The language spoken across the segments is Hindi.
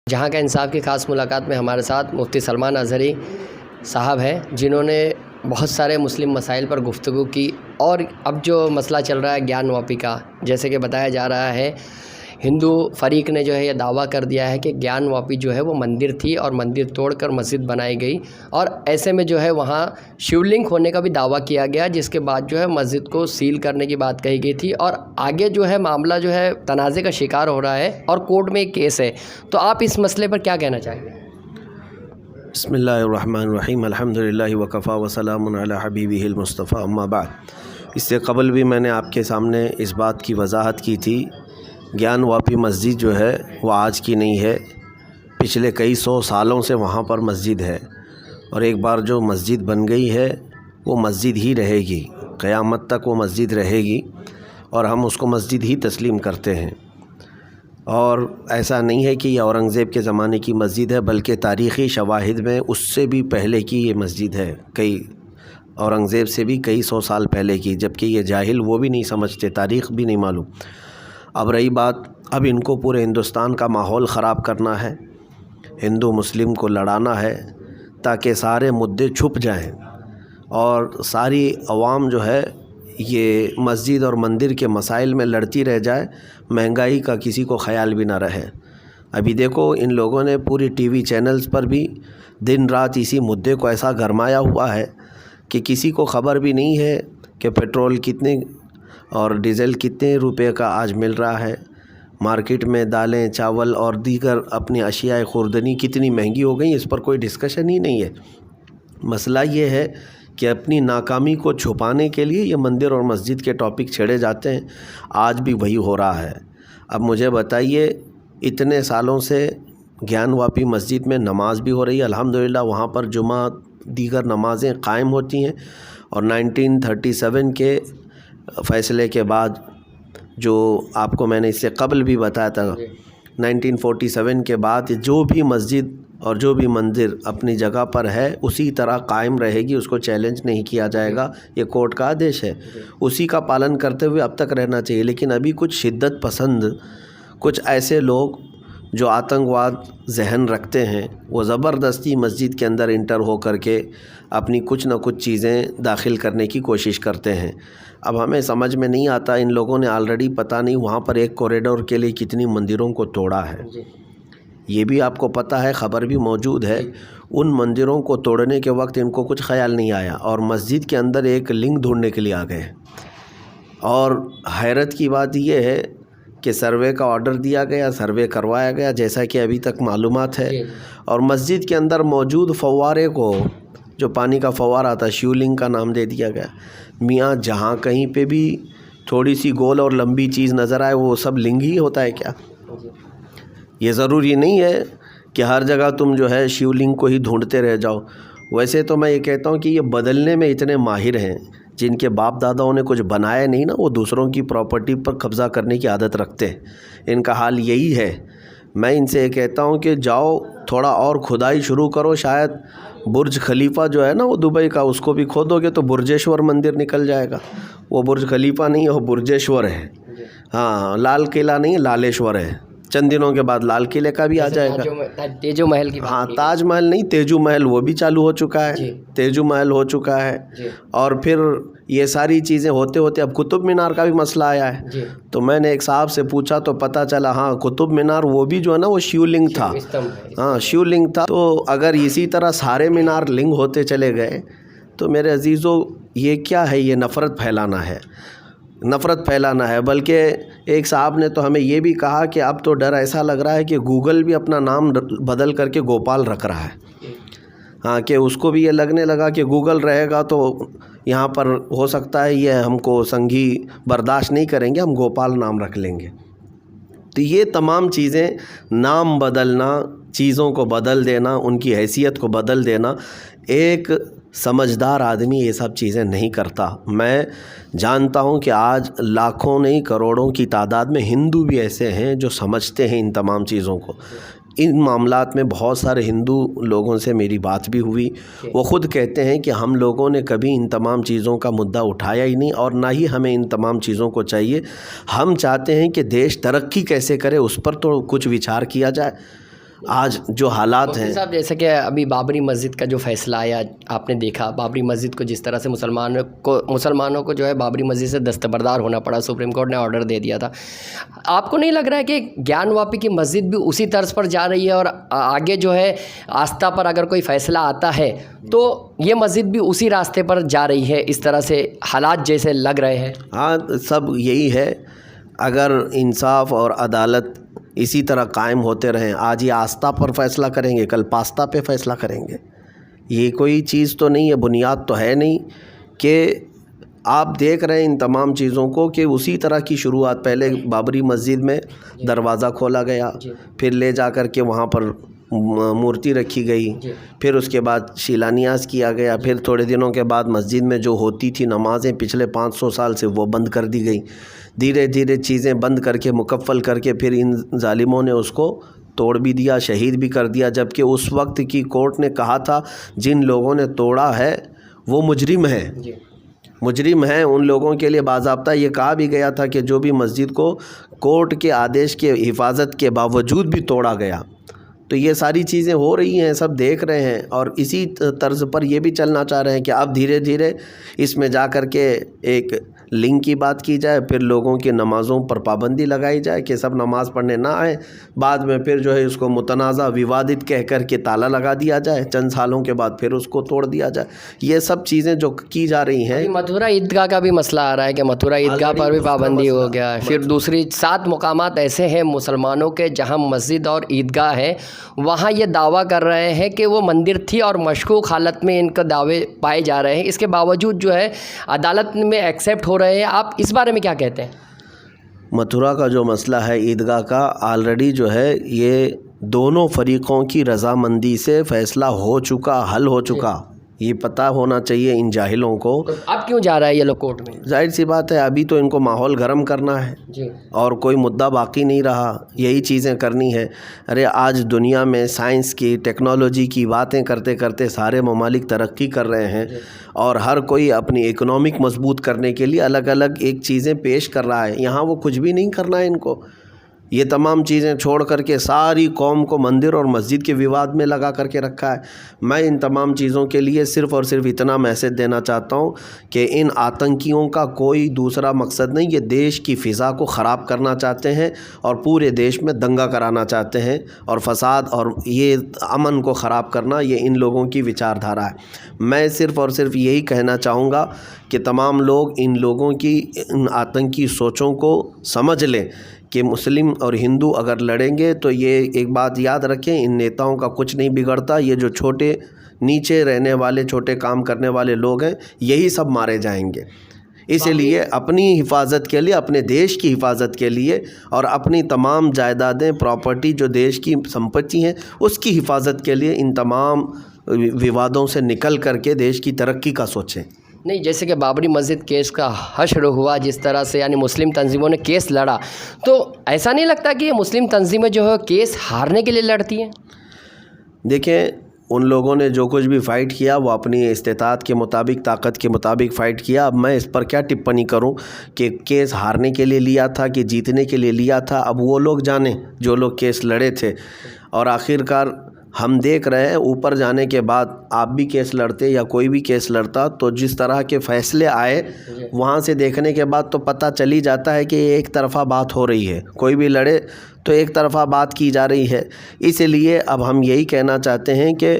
जहाँ का इंसाफ की ख़ास मुलाकात में हमारे साथ मुफ्ती सलमान अज़हरी साहब हैं, जिन्होंने बहुत सारे मुस्लिम मसाइल पर गुफ्तगू की। और अब जो मसला चल रहा है ज्ञानवापी का, जैसे कि बताया जा रहा है, हिंदू फरीक ने जो है ये दावा कर दिया है कि ज्ञानवापी जो है वो मंदिर थी और मंदिर तोड़कर मस्जिद बनाई गई, और ऐसे में जो है वहाँ शिवलिंग होने का भी दावा किया गया, जिसके बाद जो है मस्जिद को सील करने की बात कही गई थी। और आगे जो है मामला जो है तनाज़े का शिकार हो रहा है और कोर्ट में एक केस है। तो आप इस मसले पर क्या कहना चाहेंगे? बिस्मिल्लाहिर्रहमानिर्रहीम, अल्हम्दुलिल्लाहि वकफ़ा वसलामुन अला हबीबिहिल मुस्तफ़ा, अम्मा बाद। इससे कबल भी मैंने आपके सामने इस बात की वजाहत की थी। ज्ञानवापी मस्जिद जो है वो आज की नहीं है, पिछले कई सौ सालों से वहाँ पर मस्जिद है, और एक बार जो मस्जिद बन गई है वो मस्जिद ही रहेगी, क़यामत तक वो मस्जिद रहेगी, और हम उसको मस्जिद ही तस्लीम करते हैं। और ऐसा नहीं है कि ये औरंगज़ेब के ज़माने की मस्जिद है, बल्कि तारीख़ी शवाहिद में उससे भी पहले की ये मस्जिद है, कई औरंगज़ेब से भी कई सौ साल पहले की, जबकि ये जाहिल वो भी नहीं समझते, तारीख़ भी नहीं मालूम। अब रही बात, अब इनको पूरे हिंदुस्तान का माहौल ख़राब करना है, हिंदू मुस्लिम को लड़ाना है ताकि सारे मुद्दे छुप जाएं और सारी अवाम जो है ये मस्जिद और मंदिर के मसाइल में लड़ती रह जाए, महंगाई का किसी को ख़याल भी ना रहे। अभी देखो, इन लोगों ने पूरी टीवी चैनल्स पर भी दिन रात इसी मुद्दे को ऐसा गरमाया हुआ है कि किसी को ख़बर भी नहीं है कि पेट्रोल कितने और डीज़ल कितने रुपए का आज मिल रहा है, मार्केट में दालें चावल और दीगर अपनी अशियाए ख़ुर्दनी कितनी महंगी हो गई, इस पर कोई डिस्कशन ही नहीं है। मसला ये है कि अपनी नाकामी को छुपाने के लिए ये मंदिर और मस्जिद के टॉपिक छेड़े जाते हैं। आज भी वही हो रहा है। अब मुझे बताइए, इतने सालों से ज्ञानवापी मस्जिद में नमाज भी हो रही है, अल्हम्दुलिल्लाह वहाँ पर जुमा दीगर नमाज़ें क़ायम होती हैं, और 1937 के फ़ैसले के बाद, जो आपको मैंने इससे कबल भी बताया था, 1947 के बाद जो भी मस्जिद और जो भी मंदिर अपनी जगह पर है उसी तरह कायम रहेगी, उसको चैलेंज नहीं किया जाएगा। ये कोर्ट का आदेश है, उसी का पालन करते हुए अब तक रहना चाहिए। लेकिन अभी कुछ शिद्दत पसंद, कुछ ऐसे लोग जो आतंकवाद जहन रखते हैं, वो ज़बरदस्ती मस्जिद के अंदर इंटर हो करके अपनी कुछ न कुछ चीज़ें दाखिल करने की कोशिश करते हैं। अब हमें समझ में नहीं आता, इन लोगों ने ऑलरेडी पता नहीं वहाँ पर एक कॉरिडोर के लिए कितनी मंदिरों को तोड़ा है। ये भी आपको पता है, ख़बर भी मौजूद है। उन मंदिरों को तोड़ने के वक्त इनको कुछ ख्याल नहीं आया और मस्जिद के अंदर एक लिंग ढूंढने के लिए आ गए। और हैरत की बात यह है कि सर्वे का ऑर्डर दिया गया, सर्वे करवाया गया, जैसा कि अभी तक मालूमात है, और मस्जिद के अंदर मौजूद फव्वारे को, जो पानी का फव्वारा था, शिवलिंग का नाम दे दिया गया। मियाँ, जहाँ कहीं पे भी थोड़ी सी गोल और लंबी चीज़ नज़र आए वो सब लिंग ही होता है क्या? ये ज़रूरी नहीं है कि हर जगह तुम जो है शिवलिंग को ही ढूंढते रह जाओ। वैसे तो मैं ये कहता हूँ कि ये बदलने में इतने माहिर हैं, जिनके बाप दादाओं ने कुछ बनाया नहीं ना, वो दूसरों की प्रॉपर्टी पर कब्ज़ा करने की आदत रखते हैं। इनका हाल यही है। मैं इनसे ये कहता हूँ कि जाओ थोड़ा और खुदाई शुरू करो, शायद बुर्ज खलीफा जो है ना वो दुबई का, उसको भी खोदोगे तो बुर्जेश्वर मंदिर निकल जाएगा। वो बुर्ज खलीफा नहीं है, वो बुर्जेश्वर है। हाँ, लाल किला नहीं, लालेश्वर है। चंद दिनों के बाद लाल किले का भी आ जाएगा। तेजू महल की बात, हाँ, ताजमहल नहीं, तेजू महल, वो भी चालू हो चुका है, तेजू महल हो चुका है। और फिर ये सारी चीज़ें होते होते अब कुतुब मीनार का भी मसला आया है। तो मैंने एक साहब से पूछा तो पता चला, हाँ, कुतुब मीनार वो भी जो है ना वो शिवलिंग था। हाँ, शिवलिंग था। तो अगर इसी तरह सारे मीनार लिंग होते चले गए तो मेरे अजीज़ों, ये क्या है? ये नफ़रत फैलाना है, नफ़रत फैलाना है। बल्कि एक साहब ने तो हमें ये भी कहा कि अब तो डर ऐसा लग रहा है कि गूगल भी अपना नाम बदल करके गोपाल रख रहा है। हाँ, कि उसको भी ये लगने लगा कि गूगल रहेगा तो यहाँ पर हो सकता है ये हमको संघी बर्दाश्त नहीं करेंगे, हम गोपाल नाम रख लेंगे। तो ये तमाम चीज़ें, नाम बदलना, चीज़ों को बदल देना, उनकी हैसियत को बदल देना, एक समझदार आदमी ये सब चीज़ें नहीं करता। मैं जानता हूँ कि आज लाखों नहीं करोड़ों की तादाद में हिंदू भी ऐसे हैं जो समझते हैं इन तमाम चीज़ों को। इन मामलात में बहुत सारे हिंदू लोगों से मेरी बात भी हुई, वो ख़ुद कहते हैं कि हम लोगों ने कभी इन तमाम चीज़ों का मुद्दा उठाया ही नहीं, और ना ही हमें इन तमाम चीज़ों को चाहिए। हम चाहते हैं कि देश तरक्की कैसे करे उस पर तो कुछ विचार किया जाए। आज जो हालात हैं। साहब, जैसे कि अभी बाबरी मस्जिद का जो फैसला आया, आपने देखा बाबरी मस्जिद को जिस तरह से मुसलमानों को जो है बाबरी मस्जिद से दस्तबरदार होना पड़ा, सुप्रीम कोर्ट ने ऑर्डर दे दिया था। आपको नहीं लग रहा है कि ज्ञानवापी की मस्जिद भी उसी तर्ज पर जा रही है और आगे जो है आस्था पर अगर कोई फ़ैसला आता है तो ये मस्जिद भी उसी रास्ते पर जा रही है, इस तरह से हालात जैसे लग रहे हैं? हाँ, सब यही है। अगर इंसाफ और अदालत इसी तरह कायम होते रहें, आज ये आस्था पर फैसला करेंगे, कल पास्ता पे फैसला करेंगे। ये कोई चीज़ तो नहीं है, बुनियाद तो है नहीं कि आप देख रहे हैं इन तमाम चीज़ों को कि उसी तरह की शुरुआत पहले बाबरी मस्जिद में दरवाज़ा खोला गया, फिर ले जा कर के वहाँ पर मूर्ति रखी गई, फिर उसके बाद शिलान्यास किया गया, फिर थोड़े दिनों के बाद मस्जिद में जो होती थी नमाज़ें पिछले 500 साल से वो बंद कर दी गई। धीरे धीरे चीज़ें बंद करके मुकफ़्फ़ल करके फिर इन जालिमों ने उसको तोड़ भी दिया, शहीद भी कर दिया। जबकि उस वक्त की कोर्ट ने कहा था जिन लोगों ने तोड़ा है वो मुजरिम है, मुजरिम हैं। उन लोगों के लिए बाज़ाब्ता ये कहा भी गया था कि जो भी मस्जिद को कोर्ट के आदेश के हिफाजत के बावजूद भी तोड़ा गया। तो ये सारी चीज़ें हो रही हैं, सब देख रहे हैं और इसी तर्ज पर ये भी चलना चाह रहे हैं कि अब धीरे धीरे इसमें जा कर के एक लिंक की बात की जाए, फिर लोगों की नमाज़ों पर पाबंदी लगाई जाए कि सब नमाज़ पढ़ने ना आए। बाद में फिर जो है इसको मुतनाज़ा विवादित कह कर के ताला लगा दिया जाए, चंद सालों के बाद फिर उसको तोड़ दिया जाए। ये सब चीज़ें जो की जा रही हैं। मथुरा ईदगाह का भी मसला आ रहा है कि मथुरा ईदगाह पर भी पाबंदी हो गया है। फिर दूसरी 7 मुकामात ऐसे हैं मुसलमानों के जहाँ मस्जिद और ईदगाह है, वहाँ ये दावा कर रहे हैं कि वो मंदिर थी और मशकूक हालत में इनके दावे पाए जा रहे हैं। इसके बावजूद जो है अदालत में एक्सेप्ट हो रहे हैं। आप इस बारे में क्या कहते हैं? मथुरा का जो मसला है ईदगाह का, ऑलरेडी जो है ये दोनों फरीक़ों की रज़ामंदी से फ़ैसला हो चुका, हल हो चुका। ये पता होना चाहिए इन जाहिलों को। तो अब क्यों जा रहा है ये लोग कोर्ट में? जाहिर सी बात है, अभी तो इनको माहौल गर्म करना है जी। और कोई मुद्दा बाकी नहीं रहा, यही चीज़ें करनी है। अरे आज दुनिया में साइंस की, टेक्नोलॉजी की बातें करते करते सारे ममालिक तरक्की कर रहे हैं और हर कोई अपनी इकोनॉमिक मजबूत करने के लिए अलग अलग एक चीज़ें पेश कर रहा है। यहाँ वो कुछ भी नहीं करना है इनको। ये तमाम चीज़ें छोड़ करके सारी कौम को मंदिर और मस्जिद के विवाद में लगा करके रखा है। मैं इन तमाम चीज़ों के लिए सिर्फ़ और सिर्फ इतना मैसेज देना चाहता हूँ कि इन आतंकियों का कोई दूसरा मकसद नहीं, ये देश की फ़िज़ा को ख़राब करना चाहते हैं और पूरे देश में दंगा कराना चाहते हैं और फसाद और ये अमन को ख़राब करना, ये इन लोगों की विचारधारा है। मैं सिर्फ़ और सिर्फ यही कहना चाहूँगा कि तमाम लोग इन लोगों की इन आतंकी सोचों को समझ लें कि मुस्लिम और हिंदू अगर लड़ेंगे तो ये एक बात याद रखें, इन नेताओं का कुछ नहीं बिगड़ता। ये जो छोटे नीचे रहने वाले, छोटे काम करने वाले लोग हैं, यही सब मारे जाएंगे। इसलिए अपनी हिफाजत के लिए, अपने देश की हिफाजत के लिए और अपनी तमाम जायदादें, प्रॉपर्टी जो देश की संपत्ति हैं, उसकी हिफाजत के लिए इन तमाम विवादों से निकल करके देश की तरक्की का सोचें। नहीं, जैसे कि बाबरी मस्जिद केस का हश्र हुआ जिस तरह से, यानी मुस्लिम तंजीमों ने केस लड़ा, तो ऐसा नहीं लगता कि ये मुस्लिम तंजीमें जो है केस हारने के लिए लड़ती हैं? देखें, उन लोगों ने जो कुछ भी फ़ाइट किया वो अपनी इस्तेताअत के मुताबिक, ताकत के मुताबिक फ़ाइट किया। अब मैं इस पर क्या टिप्पणी करूं कि केस हारने के लिए लिया था कि जीतने के लिए लिया था। अब वो लोग जाने जो लोग केस लड़े थे। और आखिरकार हम देख रहे हैं ऊपर जाने के बाद आप भी केस लड़ते या कोई भी केस लड़ता तो जिस तरह के फ़ैसले आए वहाँ से देखने के बाद तो पता चली जाता है कि एक तरफ़ा बात हो रही है। कोई भी लड़े तो एक तरफ़ा बात की जा रही है। इसलिए अब हम यही कहना चाहते हैं कि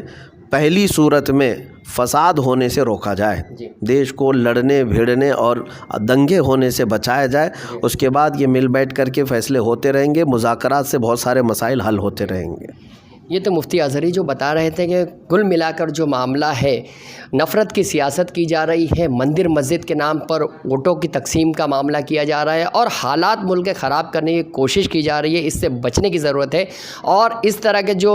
पहली सूरत में फसाद होने से रोका जाए, देश को लड़ने भिड़ने और दंगे होने से बचाया जाए। उसके बाद ये मिल बैठ कर के फ़ैसले होते रहेंगे, मुज़ाकरात से बहुत सारे मसाइल हल होते रहेंगे। ये तो मुफ्ती अज़हरी जो बता रहे थे कि कुल मिलाकर जो मामला है, नफ़रत की सियासत की जा रही है, मंदिर मस्जिद के नाम पर वोटों की तकसीम का मामला किया जा रहा है और हालात मुल्क के ख़राब करने की कोशिश की जा रही है। इससे बचने की ज़रूरत है और इस तरह के जो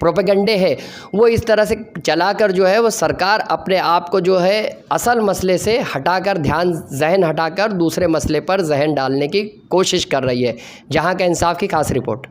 प्रोपेगेंडे है वो इस तरह से चलाकर जो है वो सरकार अपने आप को जो है असल मसले से हटाकर, जहन हटाकर दूसरे मसले पर जहन डालने की कोशिश कर रही है। जहाँ का इंसाफ की खास रिपोर्ट।